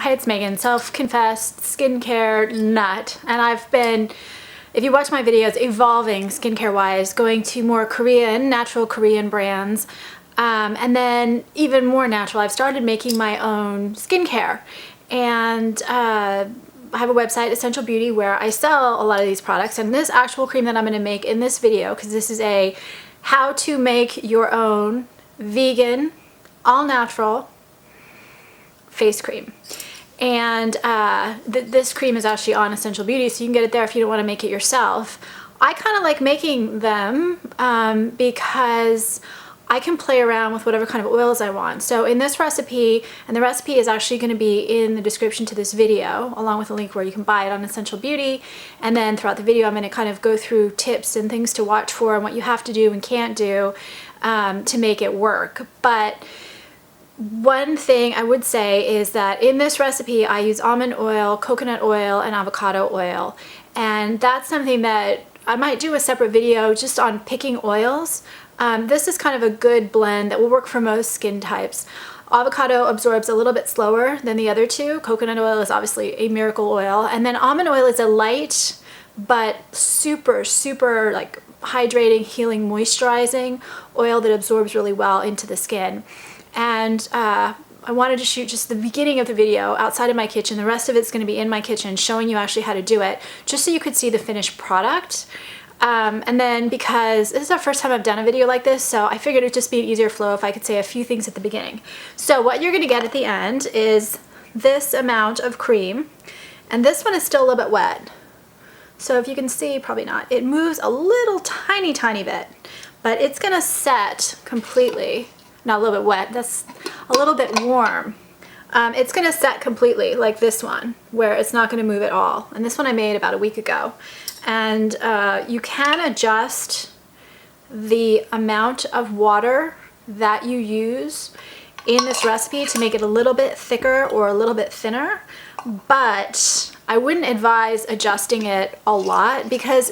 Hi, it's Megan, self-confessed skincare nut, and I've been, if you watch my videos, evolving skincare-wise, going to more Korean, natural Korean brands, and then even more natural. I've started making my own skincare, and I have a website, Essential Beauty, where I sell a lot of these products, and this actual cream that I'm going to make in this video, because this is a how to make your own vegan, all-natural face cream. And this cream is actually on Essential Beauty, so you can get it there if you don't want to make it yourself. I kind of like making them because I can play around with whatever kind of oils I want. So in this recipe, and the recipe is actually going to be in the description to this video, along with a link where you can buy it on Essential Beauty. And then throughout the video, I'm going to kind of go through tips and things to watch for and what you have to do and can't do to make it work. But one thing I would say is that in this recipe I use almond oil, coconut oil, and avocado oil, and that's something that I might do a separate video just on picking oils. This is kind of a good blend that will work for most skin types. Avocado absorbs a little bit slower than the other two. Coconut oil is obviously a miracle oil, and then almond oil is a light but super like hydrating, healing, moisturizing oil that absorbs really well into the skin. And I wanted to shoot just the beginning of the video outside of my kitchen. The rest of it's going to be in my kitchen, showing you actually how to do it, just so you could see the finished product. And then because this is our first time I've done a video like this, so I figured it'd just be an easier flow if I could say a few things at the beginning. So what you're going to get at the end is this amount of cream, and this one is still a little bit wet. So if you can see, probably not. It moves a little tiny bit, but it's going to set completely. Not a little bit wet, that's a little bit warm. It's going to set completely like this one, where it's not going to move at all. And this one I made about a week ago. And you can adjust the amount of water that you use in this recipe to make it a little bit thicker or a little bit thinner. But I wouldn't advise adjusting it a lot, because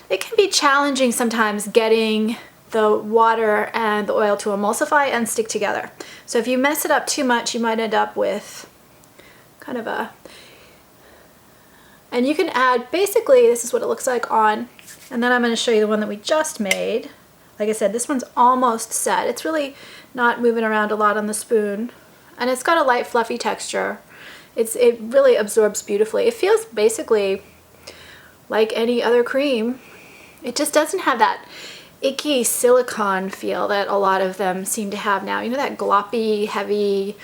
it can be challenging sometimes getting the water and the oil to emulsify and stick together. So if you mess it up too much, you might end up with kind of a, and you can add, basically this is what it looks like on, and then I'm going to show you the one that we just made. Like I said, this one's almost set. It's really not moving around a lot on the spoon, and it's got a light fluffy texture. It really absorbs beautifully. It feels basically like any other cream. It just doesn't have that icky silicone feel that a lot of them seem to have now. You know, that gloppy, heavy,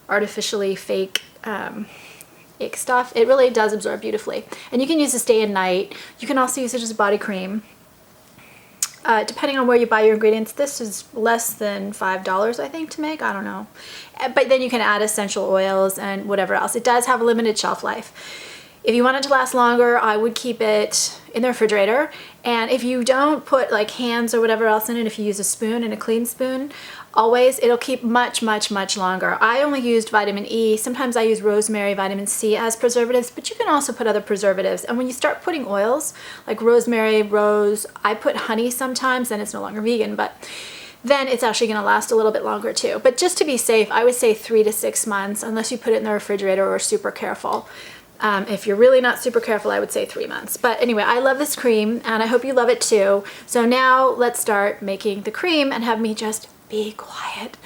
artificially fake ick stuff? It really does absorb beautifully. And you can use this day and night. You can also use it as a body cream. Depending on where you buy your ingredients, this is less than $5, I think, to make. I don't know. But then you can add essential oils and whatever else. It does have a limited shelf life. If you want it to last longer, I would keep it in the refrigerator. And if you don't put like hands or whatever else in it, if you use a spoon and a clean spoon, always, it'll keep much longer. I only used vitamin E. Sometimes I use rosemary, vitamin C as preservatives, but you can also put other preservatives. And when you start putting oils like rosemary, rose, I put honey sometimes, and it's no longer vegan, but then it's actually going to last a little bit longer too. But just to be safe, I would say 3 to 6 months, unless you put it in the refrigerator or are super careful. If you're really not super careful, I would say 3 months. But anyway, I love this cream, and I hope you love it too. So now let's start making the cream, and have me just be quiet.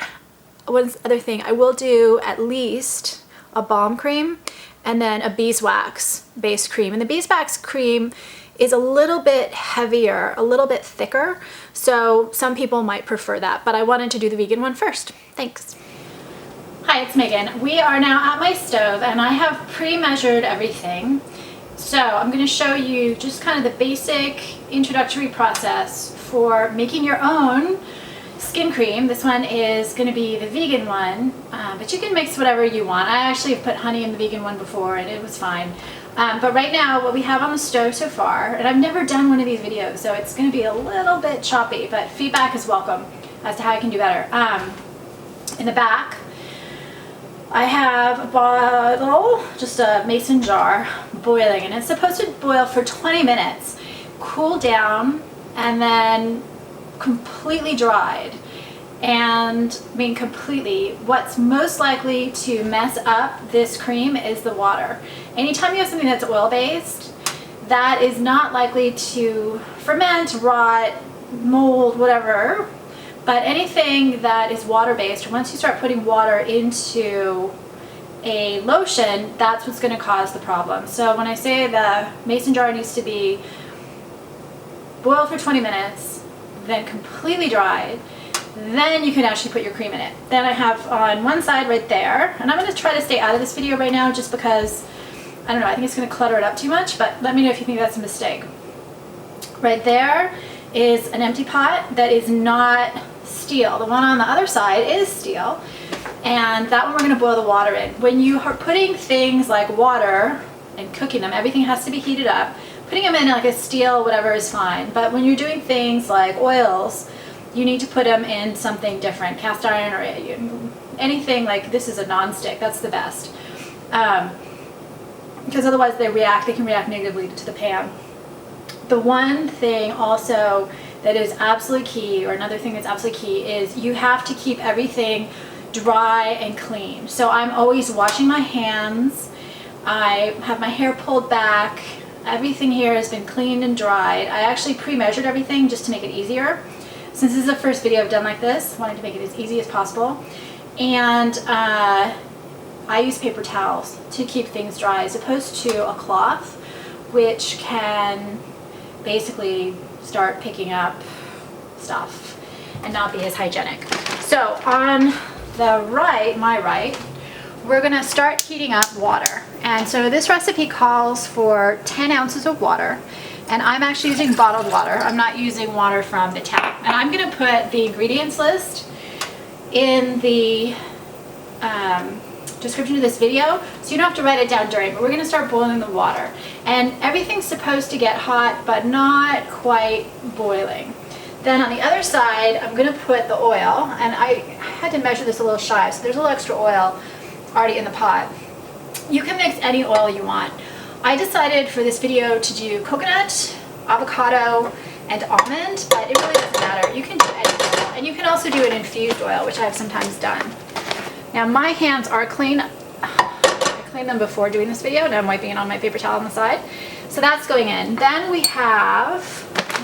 One other thing, I will do at least a balm cream and then a beeswax based cream. And the beeswax cream is a little bit heavier, a little bit thicker. So some people might prefer that, but I wanted to do the vegan one first. Thanks. Hi, it's Megan. We are now at my stove, and I have pre-measured everything. So I'm going to show you just kind of the basic introductory process for making your own skin cream. This one is going to be the vegan one, but you can mix whatever you want. I actually have put honey in the vegan one before, and it was fine. But right now, what we have on the stove so far, and I've never done one of these videos, so it's going to be a little bit choppy, but feedback is welcome as to how I can do better. In the back, I have a bottle, just a mason jar, boiling, and it's supposed to boil for 20 minutes, cool down, and then completely dried. And I mean completely. What's most likely to mess up this cream is the water. Anytime you have something that's oil-based, that is not likely to ferment, rot, mold, whatever. But anything that is water-based, once you start putting water into a lotion, that's what's going to cause the problem. So when I say the mason jar needs to be boiled for 20 minutes, then completely dried, then you can actually put your cream in it. Then I have on one side right there, and I'm going to try to stay out of this video right now just because, I don't know, I think it's going to clutter it up too much, but let me know if you think that's a mistake. Right there is an empty pot that is not steel. The one on the other side is steel, and that one we're going to boil the water in. When you are putting things like water and cooking them, everything has to be heated up. Putting them in like a steel, whatever, is fine. But when you're doing things like oils, you need to put them in something different, cast iron or anything like this is a non-stick. That's the best. Because otherwise they can react negatively to the pan. The one thing also that is absolutely key, or another thing that's absolutely key, is you have to keep everything dry and clean. So I'm always washing my hands. I have my hair pulled back. Everything here has been cleaned and dried. I actually pre-measured everything just to make it easier. Since this is the first video I've done like this, I wanted to make it as easy as possible. And I use paper towels to keep things dry as opposed to a cloth, which can basically start picking up stuff and not be as hygienic. So on the right, my right, we're gonna start heating up water. And so this recipe calls for 10 ounces of water. And I'm actually using bottled water. I'm not using water from the tap. And I'm going to put the ingredients list in the description of this video, so you don't have to write it down during, but we're going to start boiling the water. And everything's supposed to get hot, but not quite boiling. Then on the other side, I'm going to put the oil, and I had to measure this a little shy, so there's a little extra oil already in the pot. You can mix any oil you want. I decided for this video to do coconut, avocado, and almond, but it really doesn't matter. You can do any oil, and you can also do an infused oil, which I've sometimes done. Now my hands are clean. I cleaned them before doing this video, and I'm wiping it on my paper towel on the side. So that's going in. Then we have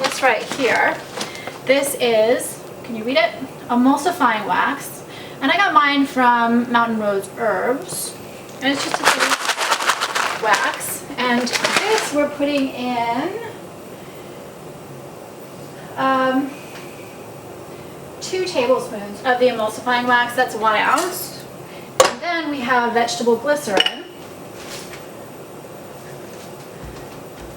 this right here. This is, can you read it? Emulsifying wax. And I got mine from Mountain Rose Herbs. And it's just a little wax. And this we're putting in 2 tablespoons of the emulsifying wax. That's 1 ounce. And then we have vegetable glycerin.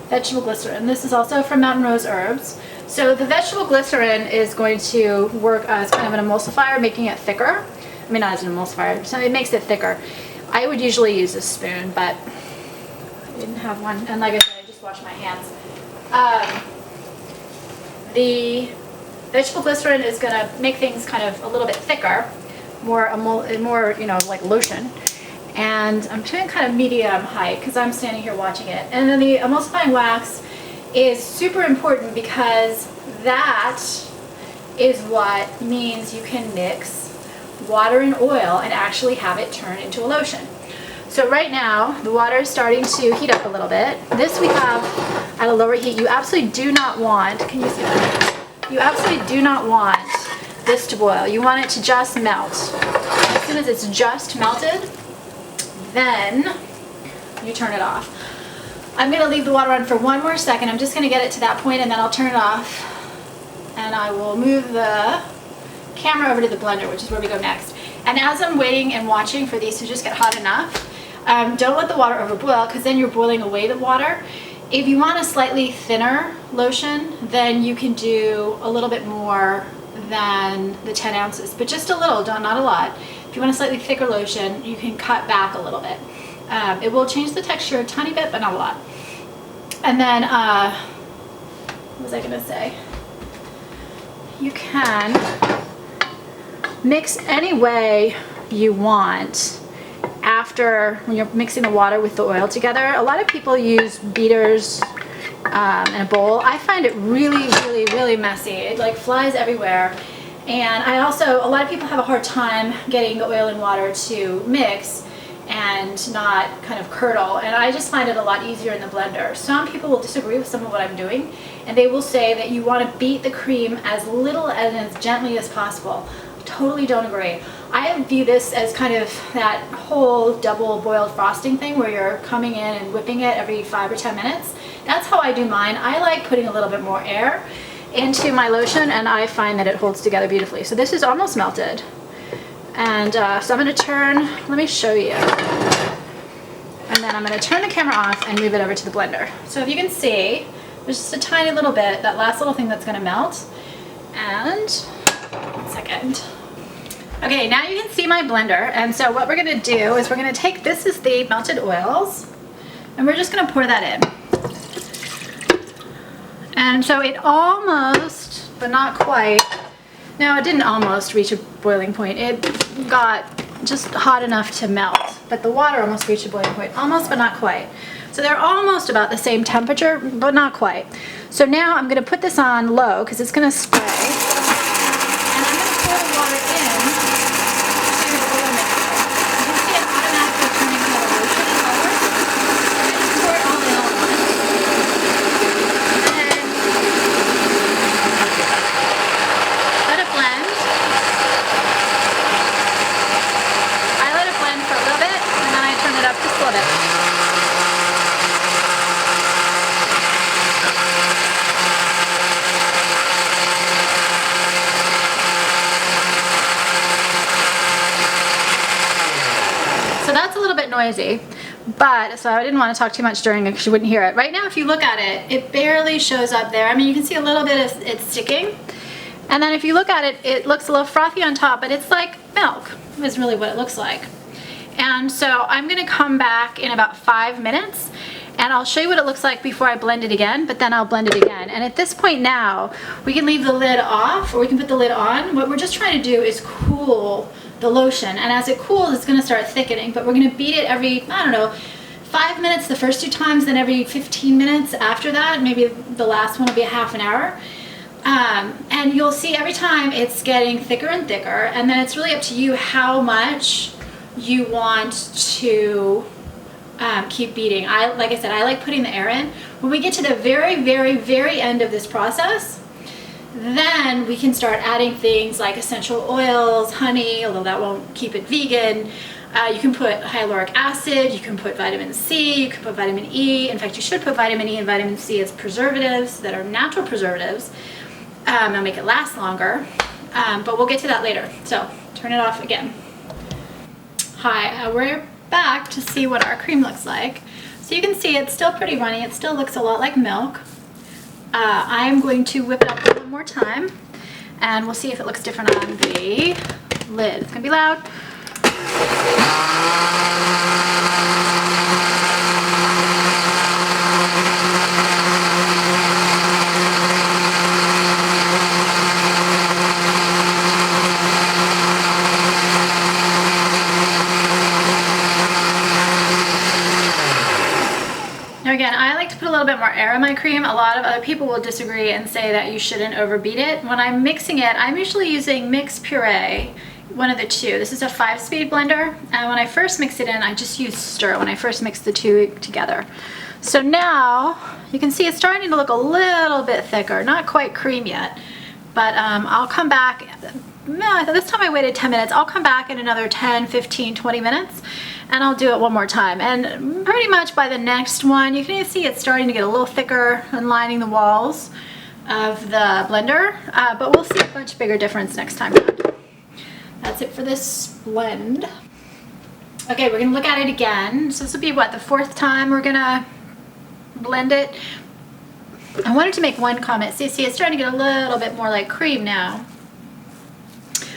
Vegetable glycerin. This is also from Mountain Rose Herbs. So the vegetable glycerin is going to work as kind of an emulsifier, making it thicker. I mean, not as an emulsifier, so it makes it thicker. I would usually use a spoon, but I didn't have one. And like I said, I just washed my hands. The vegetable glycerin is going to make things kind of a little bit thicker, more, you know, like lotion. And I'm doing kind of medium height because I'm standing here watching it. And then the emulsifying wax is super important because that is what means you can mix water and oil and actually have it turn into a lotion. So right now the water is starting to heat up a little bit. This we have at a lower heat. You absolutely do not want, can you see that? You absolutely do not want this to boil. You want it to just melt. As soon as it's just melted, then you turn it off. I'm going to leave the water on for 1 more second. I'm just going to get it to that point and then I'll turn it off. And I will move the camera over to the blender, which is where we go next. And as I'm waiting and watching for these to just get hot enough, don't let the water overboil because then you're boiling away the water. If you want a slightly thinner lotion, then you can do a little bit more than the 10 ounces, but just a little, not a lot. If you want a slightly thicker lotion, you can cut back a little bit. It will change the texture a tiny bit, but not a lot. And then, what was I gonna say? You can mix any way you want after, when you're mixing the water with the oil together. A lot of people use beaters in a bowl. I find it really, really, really messy. It like flies everywhere. And I also, a lot of people have a hard time getting the oil and water to mix and not kind of curdle, and I just find it a lot easier in the blender. Some people will disagree with some of what I'm doing, and they will say that you want to beat the cream as little and as gently as possible. Totally don't agree. I view this as kind of that whole double boiled frosting thing where you're coming in and whipping it every 5 or 10 minutes. That's how I do mine. I like putting a little bit more air into my lotion, and I find that it holds together beautifully. So this is almost melted. And so I'm going to turn, let me show you. And then I'm going to turn the camera off and move it over to the blender. So if you can see, there's just a tiny little bit, that last little thing that's going to melt. And, 1 second. Okay, now you can see my blender. And so what we're going to do is we're going to take, this is the melted oils, and we're just going to pour that in. And so it almost, but not quite, no, it didn't almost reach a boiling point. It got just hot enough to melt, but the water almost reached a boiling point. Almost, but not quite. So they're almost about the same temperature, but not quite. So now I'm going to put this on low because it's going to spray. And I'm going to pour the water in to the oil mixture. You can see it automatically turning into a lotion color. I'm going to pour it all in all at once. Let it blend. I let it blend for a little bit, and then I turn it up just a little bit. So that's a little bit noisy, but so I didn't want to talk too much during it because you wouldn't hear it. Right now, if you look at it, it barely shows up there. I mean, you can see a little bit of it sticking. And then if you look at it, it looks a little frothy on top, but it's like milk is really what it looks like. And so I'm going to come back in about 5 minutes, and I'll show you what it looks like before I blend it again, but then I'll blend it again. And at this point now, we can leave the lid off, or we can put the lid on. What we're just trying to do is cool the lotion, and as it cools, it's going to start thickening, but we're going to beat it every, I don't know, 5 minutes the first 2 times, then every 15 minutes after that. Maybe the last one will be a half an hour. And you'll see every time it's getting thicker and thicker, and then it's really up to you how much you want to keep beating. Like I said, I like putting the air in. When we get to the very, very, very end of this process, then we can start adding things like essential oils, honey, although that won't keep it vegan. You can put hyaluronic acid, you can put vitamin C, you can put vitamin E. In fact, you should put vitamin E and vitamin C as preservatives that are natural preservatives. They'll make it last longer, but we'll get to that later. So turn it off again. Hi, we're back to see what our cream looks like. So you can see it's still pretty runny. It still looks a lot like milk. I'm going to whip it up one more time, and we'll see if it looks different on the lid. It's gonna be loud. Now again, I like to put a little bit more air in my cream. A lot of other people will disagree and say that you shouldn't overbeat it. When I'm mixing it, I'm usually using mix puree, one of the two. This is a 5-speed blender, and when I first mix it in, I just use stir when I first mix the two together. So now you can see it's starting to look a little bit thicker, not quite cream yet, but I'll come back. This time I waited 10 minutes. I'll come back in another 10, 15, 20 minutes, and I'll do it one more time. And pretty much by the next one, you can see it's starting to get a little thicker and lining the walls of the blender, but we'll see a much bigger difference next time. That's it for this blend. Okay, we're gonna look at it again. So this will be what, the 4th time we're gonna blend it. I wanted to make one comment. See, it's starting to get a little bit more like cream now.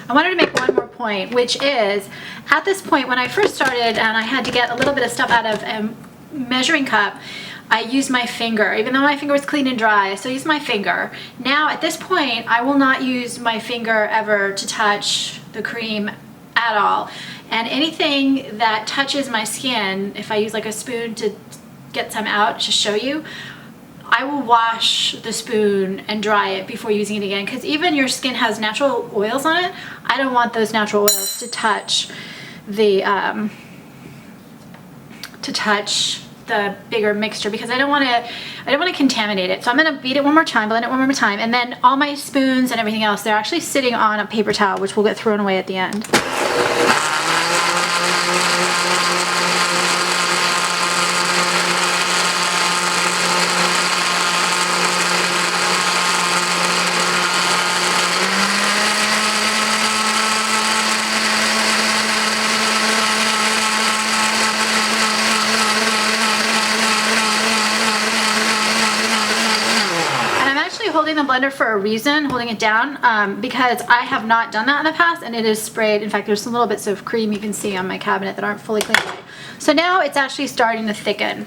I wanted to make one more point, which is, at this point when I first started and I had to get a little bit of stuff out of a measuring cup, I used my finger, even though my finger was clean and dry, I still used my finger. Now at this point, I will not use my finger ever to touch the cream at all. And anything that touches my skin, if I use like a spoon to get some out to show you, I will wash the spoon and dry it before using it again, because even your skin has natural oils on it. I don't want those natural oils to touch the bigger mixture, because I don't want to contaminate it. So I'm going to beat it one more time, blend it one more time, and then all my spoons and everything else, they're actually sitting on a paper towel, which will get thrown away at the end. Holding the blender for a reason, holding it down, because I have not done that in the past, and it is sprayed. In fact, there's some little bits of cream you can see on my cabinet that aren't fully cleaned away. So now it's actually starting to thicken.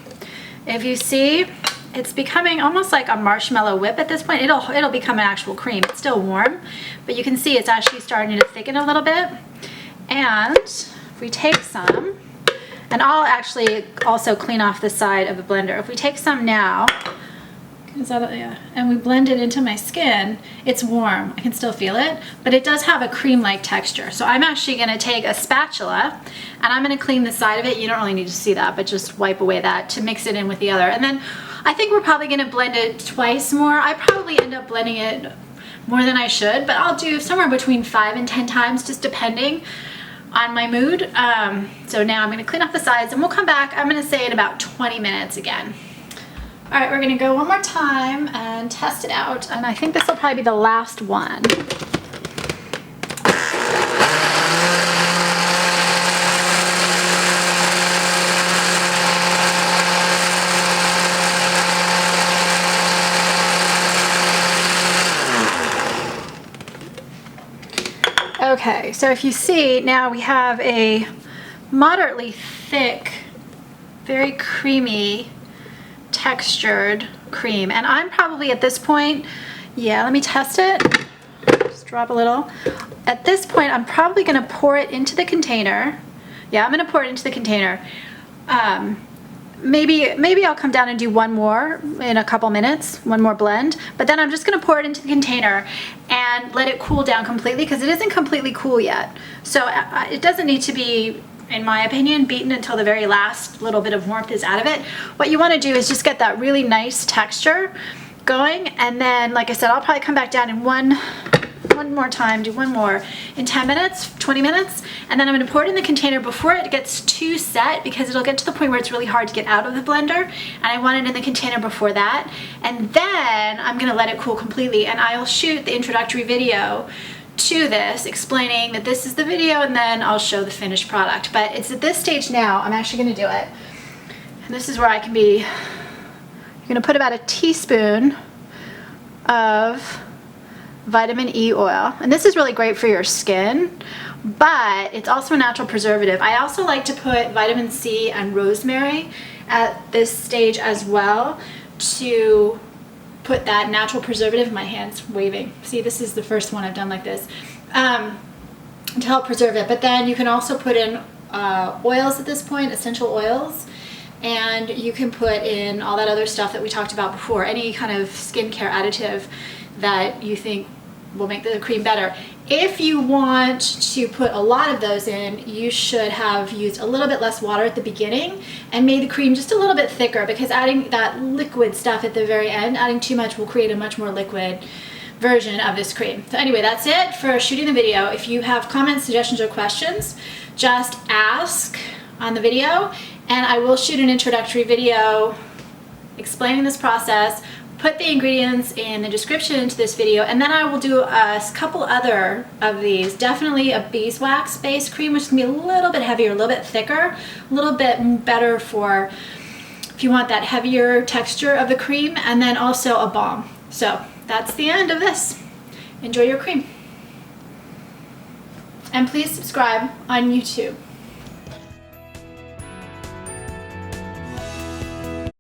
If you see, it's becoming almost like a marshmallow whip at this point. It'll become an actual cream. It's still warm, but you can see it's actually starting to thicken a little bit. And if we take some, and I'll actually also clean off the side of the blender. If we take some now, and we blend it into my skin, it's warm. I can still feel it, but it does have a cream-like texture. So I'm actually going to take a spatula and I'm going to clean the side of it. You don't really need to see that, but just wipe away that to mix it in with the other. And then I think we're probably going to blend it twice more. I probably end up blending it more than I should, but I'll do somewhere between 5 and 10 times, just depending on my mood. So now I'm going to clean off the sides and we'll come back. I'm going to say in about 20 minutes again. All right, we're gonna go one more time and test it out, and I think this will probably be the last one. Okay, so if you see, now we have a moderately thick, very creamy, textured cream, and I'm probably at this point, yeah, let me test it, just drop a little. At this point I'm probably going to pour it into the container. Yeah, I'm going to pour it into the container. Maybe I'll come down and do one more in a couple minutes, one more blend, but then I'm just going to pour it into the container and let it cool down completely, because it isn't completely cool yet. So it doesn't need to be, in my opinion, beaten until the very last little bit of warmth is out of it. What you want to do is just get that really nice texture going, and then, like I said, I'll probably come back down in one more time, do one more in 10 minutes, 20 minutes, and then I'm going to pour it in the container before it gets too set, because it'll get to the point where it's really hard to get out of the blender, and I want it in the container before that. And then I'm going to let it cool completely, and I'll shoot the introductory video to this explaining that this is the video, and then I'll show the finished product. But it's at this stage now I'm actually going to do it, and this is where I can be. You're going to put about a teaspoon of vitamin E oil, and this is really great for your skin, but it's also a natural preservative. I also like to put vitamin C and rosemary at this stage as well, to put that natural preservative. My hand's waving. See, this is the first one I've done like this, to help preserve it. But then you can also put in oils at this point, essential oils, and you can put in all that other stuff that we talked about before, any kind of skincare additive that you think will make the cream better. If you want to put a lot of those in, you should have used a little bit less water at the beginning and made the cream just a little bit thicker, because adding that liquid stuff at the very end, adding too much, will create a much more liquid version of this cream. So anyway, that's it for shooting the video. If you have comments, suggestions, or questions, just ask on the video, and I will shoot an introductory video explaining this process, put the ingredients in the description to this video, and then I will do a couple other of these. Definitely a beeswax based cream, which is going to be a little bit heavier, a little bit thicker, a little bit better for if you want that heavier texture of the cream, and then also a balm. So that's the end of this. Enjoy your cream. And please subscribe on YouTube.